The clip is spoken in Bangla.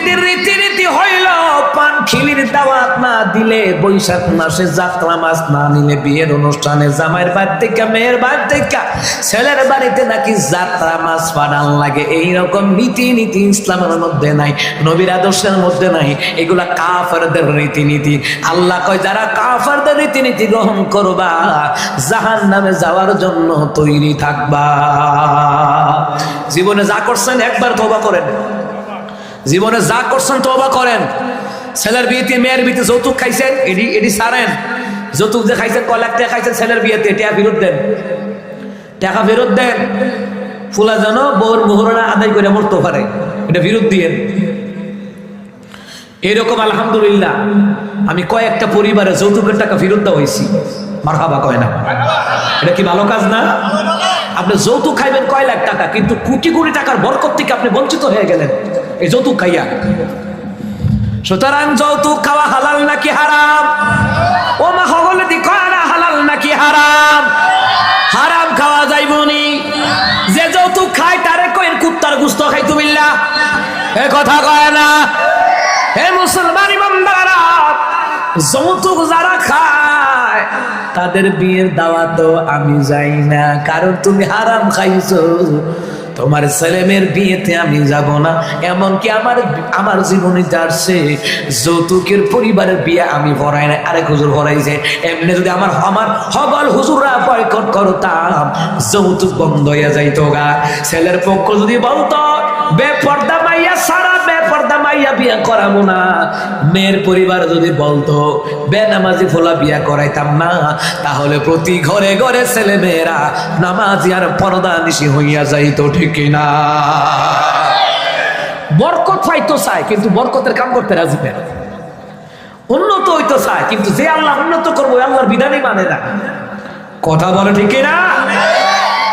বিয়েদের রীতিনীতি হইল পান খিলির দাওয়াত না দিলে, বৈশাখ মাসে যাত্রা মাছ না নিলে, বিয়ের অনুষ্ঠানে জামাইয়ের বাড়ি থেকে মেয়ের বাড়ি থেকে ছেলের বাড়িতে নাকি যাত্রা মাছ পাঠান লাগে। এইরকম রীতিনীতি ইসলামের মধ্যে নাই, নবীর আদর্শের মধ্যে নাই। এগুলা কাফেরদের রীতিনীতি। আল্লাহ কয় যারা কাফেরদের রীতিনীতি গ্রহণ করবা জাহান্নামে যাওয়ার জন্য তৈরি থাকবা। জীবনে যা করছেন একবার তওবা করেন, জীবনে যা করছেন তওবা করেন। ছেলের বিয়েতে মেয়ের বিয়েতে যৌতুক খাইছেন, এটি সারেন। যৌতুক যে খাইছেন, কয় লাখ টাকা খাইছেন ছেলের বিয়েতে, টাকা ফেরত দেন, টাকা ফেরত দেন। ফুলা যেন বউর মোহরনা আদায় করে মরতে পারে, এটা ফেরত দিয়েন। এরকম আলহামদুলিল্লাহ আমি কয়েকটা পরিবারে যৌতুকের টাকা ফেরত দেওয়া হয়েছি। মারহাবা কয় না? এটা কি ভালো কাজ না? আপনি যৌতুক খাইবেন কয় লাখ টাকা, কিন্তু কোটি কোটি টাকার বরকত থেকে আপনি বঞ্চিত হয়ে গেলেন এই যৌতুক খাইয়া। সুতরাং যৌতুক খাওয়া হালাল নাকি হারাম? ও মা হগলে দি কয় না হালাল নাকি হারাম? হারাম খাওয়া যাইবনি। যে যৌতুক খায় তারে কয়েন কুত্তার গুস্ত খাইতু বিল্লাহ, এ কথা কয় না। হে মুসলমান ইমানদাররা, যৌতুক যারা খায় তাদের বিয়ের দাওয়াতও আমি যাই না, কারণ তুমি হারাম খাইছো। তোমার ছেলেমেয়ের বিয়েতে আমি যাব না। এমনকি আমার জীবনে আসছে যৌতুকের পরিবারের বিয়ে আমি ভরাই না, আরেক হুজুর ভরাইছে। এমনি যদি আমার হবল হুজুররা বয়কট করতাম, যৌতুক বন্ধ হয়ে যাইতো গা। ছেলের পক্ষ যদি বলতো বেপর্দা মাইয়া সারা বেপর্দা মাইয়া বিয়া করাবো না, মেয়ের পরিবার যদি বলতো বেনামাজি ফোলা বিয়া করাইতাম না, তাহলে প্রতি ঘরে ঘরে ছেলে মেয়েরা নামাজি আর পর্দা নিশি হইয়া যাইতো, ঠিক না? বরকত পাইতো চায়, কিন্তু বরকতের কাম করতে রাজি না। উন্নত হইতো চায়, কিন্তু যে আল্লাহ উন্নত করবো আল্লাহর বিধানই মানে না। কথা বলে ঠিক না?